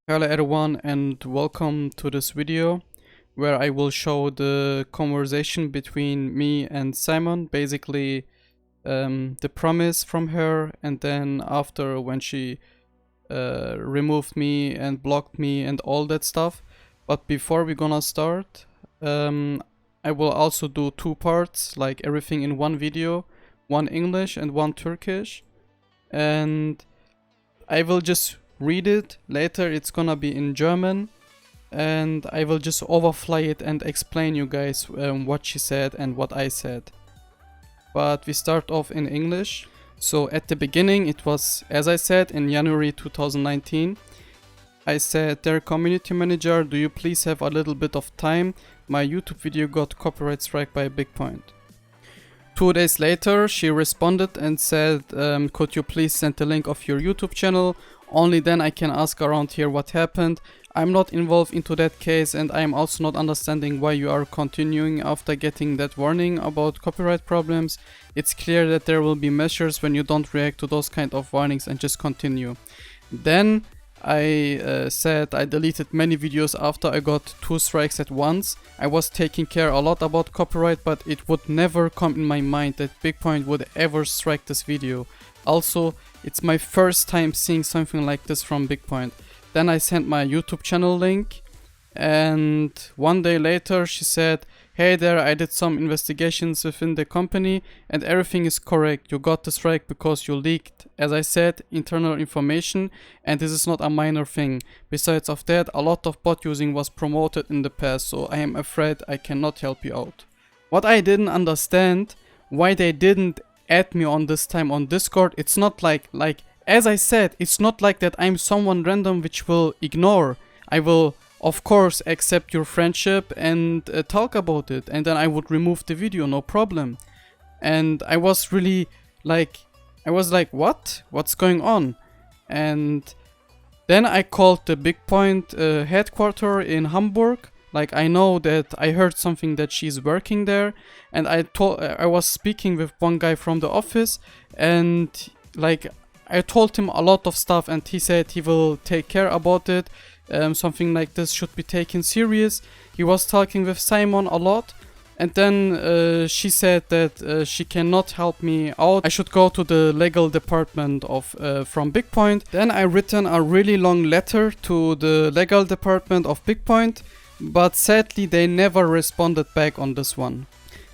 Hello everyone and welcome to this video where I will show the conversation between me and Simon, basically the promise from her, and then after when she removed me and blocked me and all that stuff. But before we're gonna start, I will also do two parts, like everything in one video, one English and one Turkish, and I will just read it. Later it's gonna be in German and I will just overfly it and explain you guys what she said and what I said. But we start off in English. So at the beginning it was, as I said, in January 2019. I said, "Dear community manager, do you please have a little bit of time? My YouTube video got copyright strike by BigPoint." 2 days later she responded and said, "Could you please send the link of your YouTube channel? Only then I can ask around here what happened. I'm not involved into that case and I'm also not understanding why you are continuing after getting that warning about copyright problems. It's clear that there will be measures when you don't react to those kind of warnings and just continue." Then I said I deleted many videos after I got 2 strikes at once. I was taking care a lot about copyright, but it would never come in my mind that BigPoint would ever strike this video. Also, it's my first time seeing something like this from BigPoint. Then I sent my YouTube channel link, and 1 day later she said, "Hey there, I did some investigations within the company and everything is correct. You got the strike because you leaked, as I said, internal information, and this is not a minor thing. Besides of that, a lot of bot using was promoted in the past, so I am afraid I cannot help you out." What I didn't understand, why they didn't add me on this time on Discord. It's not like as I said, it's not like that I'm someone random which will ignore. I will of course accept your friendship and talk about it, and then I would remove the video, no problem. And I was really like, what's going on? And then I called the BigPoint headquarter in Hamburg. Like, I know that I heard something that she's working there, and I was speaking with one guy from the office, and like I told him a lot of stuff, and he said he will take care about it. Something like this should be taken serious. He was talking with Simon a lot, and then she said that she cannot help me out. I should go to the legal department of from BigPoint. Then I written a really long letter to the legal department of BigPoint, but sadly they never responded back on this one.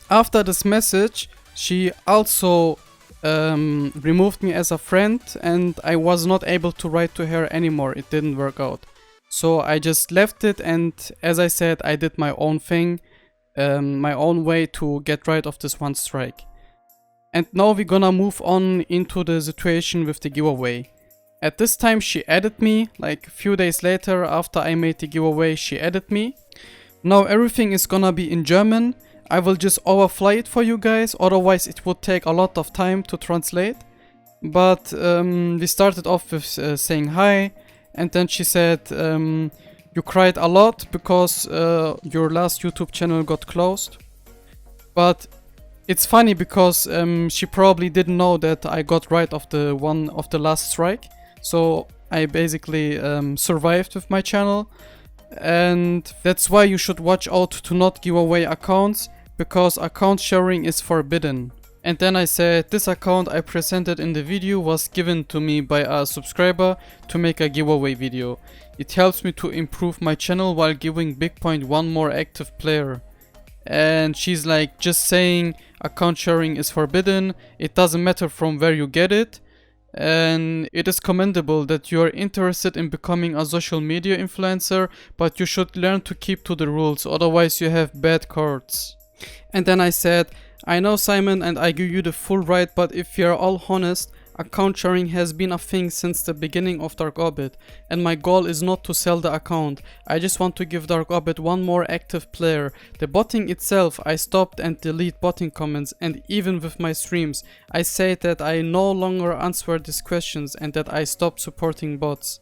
After this message, she also removed me as a friend, and I was not able to write to her anymore. It didn't work out. So I just left it, and as I said, I did my own thing, my own way to get rid of this one strike. And now we're gonna move on into the situation with the giveaway. At this time she added me, like a few days later after I made the giveaway, she added me. Now everything is gonna be in German. I will just overfly it for you guys, otherwise it would take a lot of time to translate. But we started off with saying hi, and then she said, "You cried a lot because your last YouTube channel got closed." But it's funny because she probably didn't know that I got rid of the one of the last strike. So I basically survived with my channel, and that's why you should watch out to not give away accounts, because account sharing is forbidden. And then I said, "This account I presented in the video was given to me by a subscriber to make a giveaway video. It helps me to improve my channel while giving BigPoint one more active player." And she's like, just saying account sharing is forbidden, it doesn't matter from where you get it, and it is commendable that you are interested in becoming a social media influencer, but you should learn to keep to the rules, otherwise you have bad cards. And then I said, "I know, Simon, and I give you the full right, but if we are all honest, account sharing has been a thing since the beginning of Dark Orbit, and my goal is not to sell the account. I just want to give Dark Orbit one more active player. The botting itself, I stopped and delete botting comments, and even with my streams, I say that I no longer answer these questions and that I stopped supporting bots."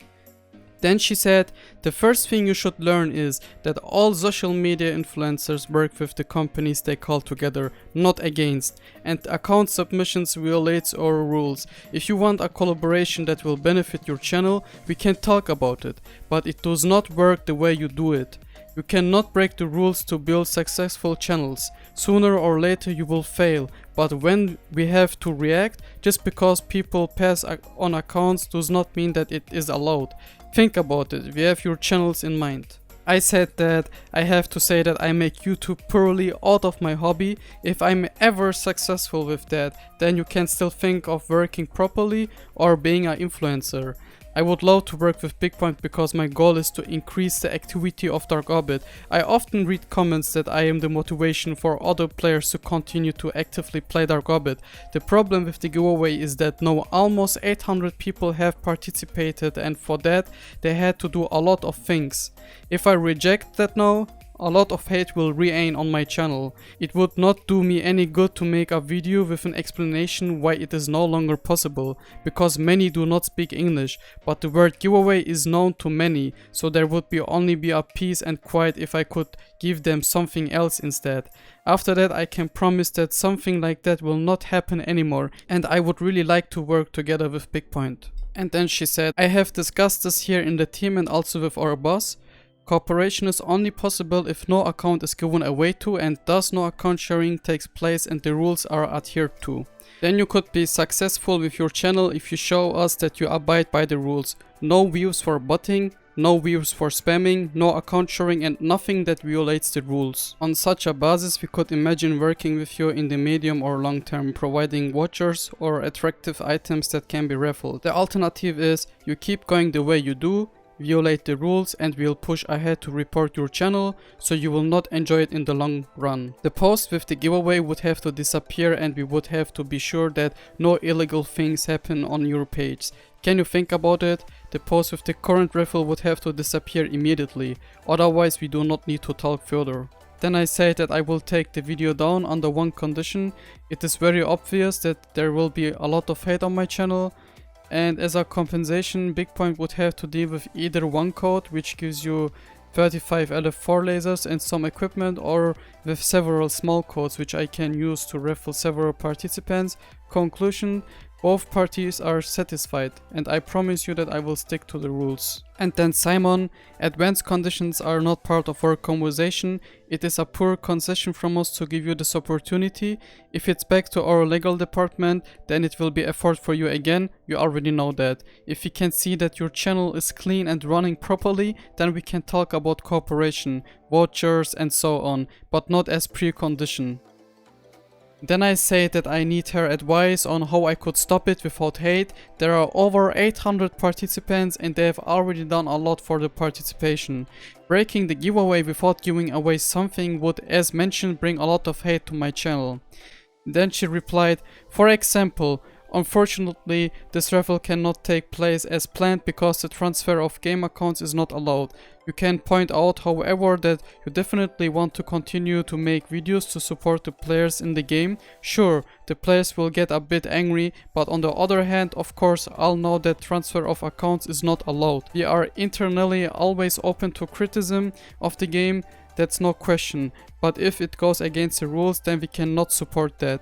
Then she said, the first thing you should learn is that all social media influencers work with the companies they call together, not against, and account submissions violates our rules. If you want a collaboration that will benefit your channel, we can talk about it, but it does not work the way you do it. You cannot break the rules to build successful channels. Sooner or later you will fail, but when we have to react, just because people pass on accounts does not mean that it is allowed. Think about it, we have your channels in mind. I said that I have to say that I make YouTube purely out of my hobby. If I'm ever successful with that, then you can still think of working properly or being an influencer. I would love to work with BigPoint because my goal is to increase the activity of Dark Orbit. I often read comments that I am the motivation for other players to continue to actively play Dark Orbit. The problem with the giveaway is that now almost 800 people have participated, and for that they had to do a lot of things. If I reject that now, a lot of hate will rain on my channel. It would not do me any good to make a video with an explanation why it is no longer possible, because many do not speak English, but the word giveaway is known to many, so there would only be a peace and quiet if I could give them something else instead. After that I can promise that something like that will not happen anymore, and I would really like to work together with BigPoint. And then she said, I have discussed this here in the team and also with our boss. Cooperation is only possible if no account is given away to, and thus no account sharing takes place and the rules are adhered to. Then you could be successful with your channel if you show us that you abide by the rules. No views for botting, no views for spamming, no account sharing, and nothing that violates the rules. On such a basis we could imagine working with you in the medium or long term, providing watchers or attractive items that can be raffled. The alternative is you keep going the way you do, violate the rules, and we'll push ahead to report your channel, so you will not enjoy it in the long run. The post with the giveaway would have to disappear, and we would have to be sure that no illegal things happen on your page. Can you think about it? The post with the current raffle would have to disappear immediately, otherwise we do not need to talk further. Then I say that I will take the video down under one condition. It is very obvious that there will be a lot of hate on my channel, and as a compensation, BigPoint would have to deal with either one code, which gives you 35 LF4 lasers and some equipment, or with several small codes which I can use to raffle several participants. Conclusion: both parties are satisfied, and I promise you that I will stick to the rules. And then Simon, advanced conditions are not part of our conversation. It is a poor concession from us to give you this opportunity. If it's back to our legal department, then it will be effort for you again. You already know that. If we can see that your channel is clean and running properly, then we can talk about cooperation, vouchers and so on, but not as precondition. Then I say that I need her advice on how I could stop it without hate. There are over 800 participants and they have already done a lot for the participation. Breaking the giveaway without giving away something would, as mentioned, bring a lot of hate to my channel. Then she replied, for example, unfortunately, this raffle cannot take place as planned because the transfer of game accounts is not allowed. You can point out, however, that you definitely want to continue to make videos to support the players in the game. Sure, the players will get a bit angry, but on the other hand, of course, I'll know that transfer of accounts is not allowed. We are internally always open to criticism of the game, that's no question, but if it goes against the rules, then we cannot support that.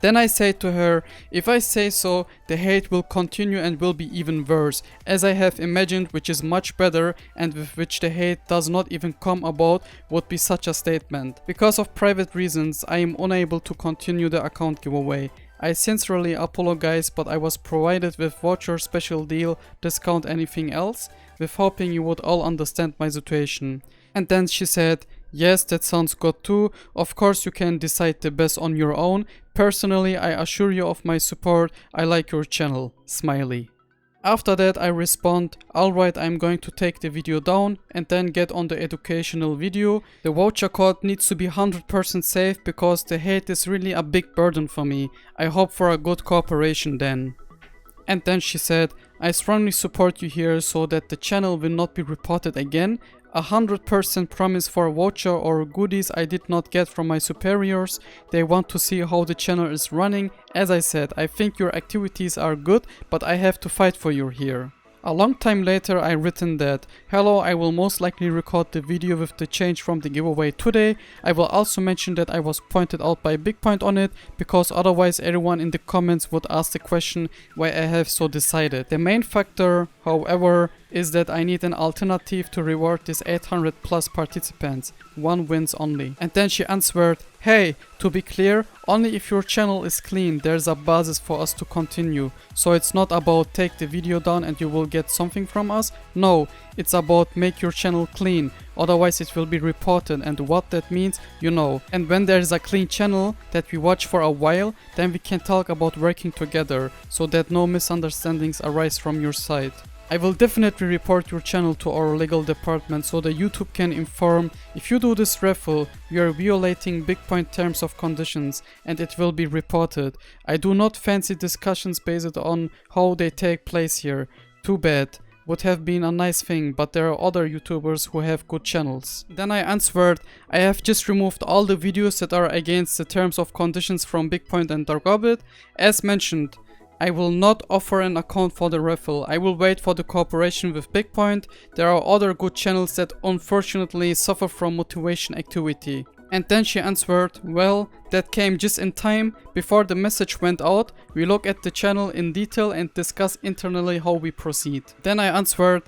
Then I say to her, if I say so, the hate will continue and will be even worse, as I have imagined, which is much better, and with which the hate does not even come about, would be such a statement. Because of private reasons, I am unable to continue the account giveaway. I sincerely apologize, but I was provided with voucher special deal, discount anything else, with hoping you would all understand my situation. And then she said, yes, that sounds good too. Of course you can decide the best on your own. Personally, I assure you of my support. I like your channel. Smiley. After that I respond, alright, I'm going to take the video down and then get on the educational video. The voucher code needs to be 100% safe because the hate is really a big burden for me. I hope for a good cooperation then. And then she said, I strongly support you here so that the channel will not be reported again. 100% promise for a voucher or goodies I did not get from my superiors. They want to see how the channel is running. As I said, I think your activities are good, but I have to fight for you here. A long time later I written that, hello, I will most likely record the video with the change from the giveaway today. I will also mention that I was pointed out by BigPoint on it, because otherwise everyone in the comments would ask the question why I have so decided. The main factor, however, is that I need an alternative to reward these 800 plus participants. 1 wins only. And then she answered, hey, to be clear, only if your channel is clean there's a basis for us to continue. So it's not about take the video down and you will get something from us. No, it's about make your channel clean. Otherwise it will be reported, and what that means, you know. And when there is a clean channel that we watch for a while, then we can talk about working together so that no misunderstandings arise from your side. I will definitely report your channel to our legal department so that YouTube can inform if you do this raffle, you are violating BigPoint terms of conditions and it will be reported. I do not fancy discussions based on how they take place here. Too bad. Would have been a nice thing, but there are other YouTubers who have good channels. Then I answered, I have just removed all the videos that are against the terms of conditions from BigPoint and Darkobbit. As mentioned, I will not offer an account for the raffle. I will wait for the cooperation with BigPoint. There are other good channels that unfortunately suffer from motivation activity. And then she answered, well, that came just in time. Before the message went out, we look at the channel in detail and discuss internally how we proceed. Then I answered,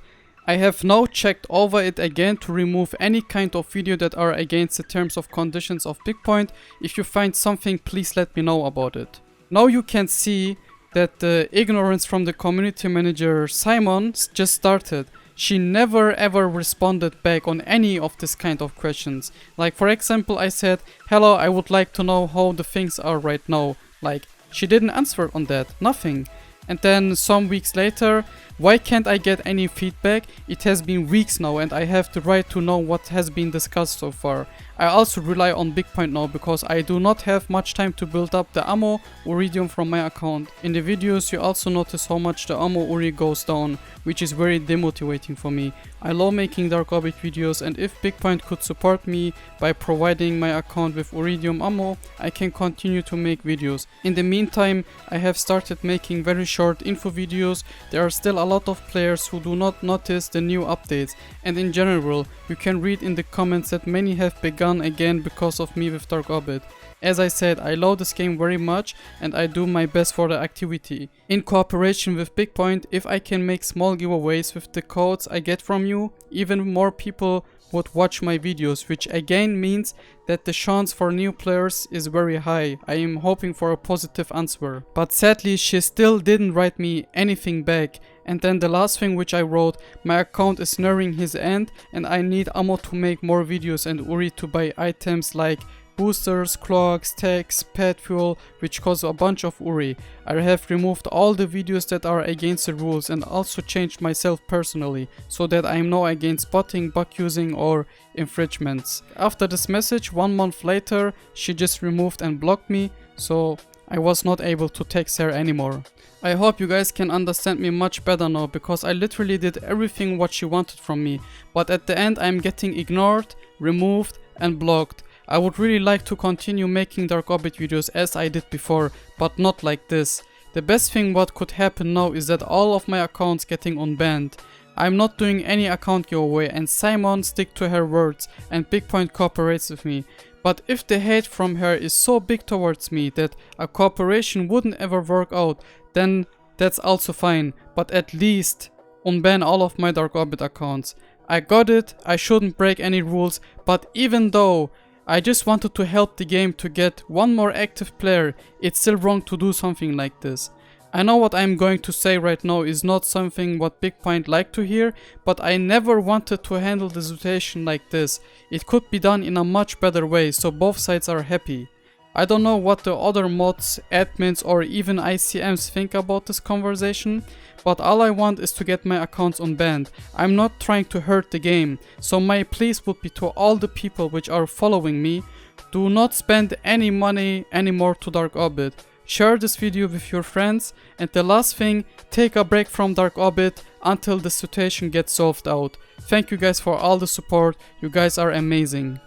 I have now checked over it again to remove any kind of video that are against the terms of conditions of BigPoint. If you find something, please let me know about it. Now you can see that the ignorance from the community manager Simon just started. She never ever responded back on any of this kind of questions. Like for example, I said, hello, I would like to know how the things are right now. Like, she didn't answer on that, nothing. And then some weeks later, why can't I get any feedback? It has been weeks now and I have the right to know what has been discussed so far. I also rely on BigPoint now because I do not have much time to build up the ammo Iridium from my account. In the videos you also notice how much the ammo Uri goes down, which is very demotivating for me. I love making Darkobbit videos, and if BigPoint could support me by providing my account with Iridium ammo, I can continue to make videos. In the meantime, I have started making very short info videos. There are still a lot of players who do not notice the new updates, and in general, you can read in the comments that many have begun again because of me with Darkobbit. As I said, I love this game very much and I do my best for the activity. In cooperation with BigPoint, if I can make small giveaways with the codes I get from you, even more people would watch my videos, which again means that the chance for new players is very high. I am hoping for a positive answer. But sadly, she still didn't write me anything back. And then the last thing which I wrote, my account is nearing his end and I need ammo to make more videos and Uri to buy items like boosters, cloaks, tags, pet fuel, which cost a bunch of Uri. I have removed all the videos that are against the rules and also changed myself personally, so that I am now against botting, bug using or infringements. After this message, 1 month later, she just removed and blocked me, so I was not able to text her anymore. I hope you guys can understand me much better now, because I literally did everything what she wanted from me, but at the end I'm getting ignored, removed and blocked. I would really like to continue making Darkobbit videos as I did before, but not like this. The best thing what could happen now is that all of my accounts getting unbanned. I'm not doing any account giveaway and Simon stick to her words and BigPoint cooperates with me. But if the hate from her is so big towards me that a cooperation wouldn't ever work out, then that's also fine. But at least unban all of my Darkobbit accounts. I got it, I shouldn't break any rules, but even though I just wanted to help the game to get one more active player, it's still wrong to do something like this. I know what I'm going to say right now is not something what BigPoint like to hear, but I never wanted to handle the situation like this. It could be done in a much better way, so both sides are happy. I don't know what the other mods, admins or even ICMs think about this conversation, but all I want is to get my accounts unbanned. I'm not trying to hurt the game, so my pleas would be to all the people which are following me, do not spend any money anymore to Darkobbit. Share this video with your friends, and the last thing, take a break from Darkobbit until the situation gets solved out. Thank you guys for all the support, you guys are amazing.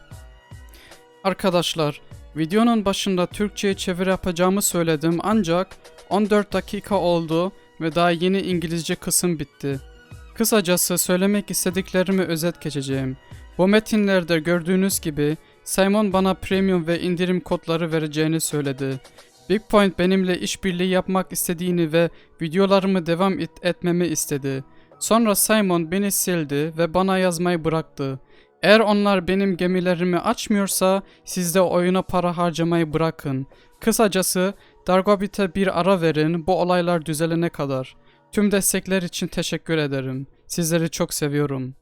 Arkadaşlar, videonun başında Türkçe'ye çeviri yapacağımı söyledim ancak 14 dakika oldu ve daha yeni İngilizce kısım bitti. Kısacası söylemek istediklerimi özet geçeceğim. Bu metinlerde gördüğünüz gibi Simon bana premium ve indirim kodları vereceğini söyledi. Big Point benimle işbirliği yapmak istediğini ve videolarımı devam etmemi istedi. Sonra Simon beni sildi ve bana yazmayı bıraktı. Eğer onlar benim gemilerimi açmıyorsa siz de oyuna para harcamayı bırakın. Kısacası Dargobit'e bir ara verin bu olaylar düzelene kadar. Tüm destekler için teşekkür ederim. Sizleri çok seviyorum.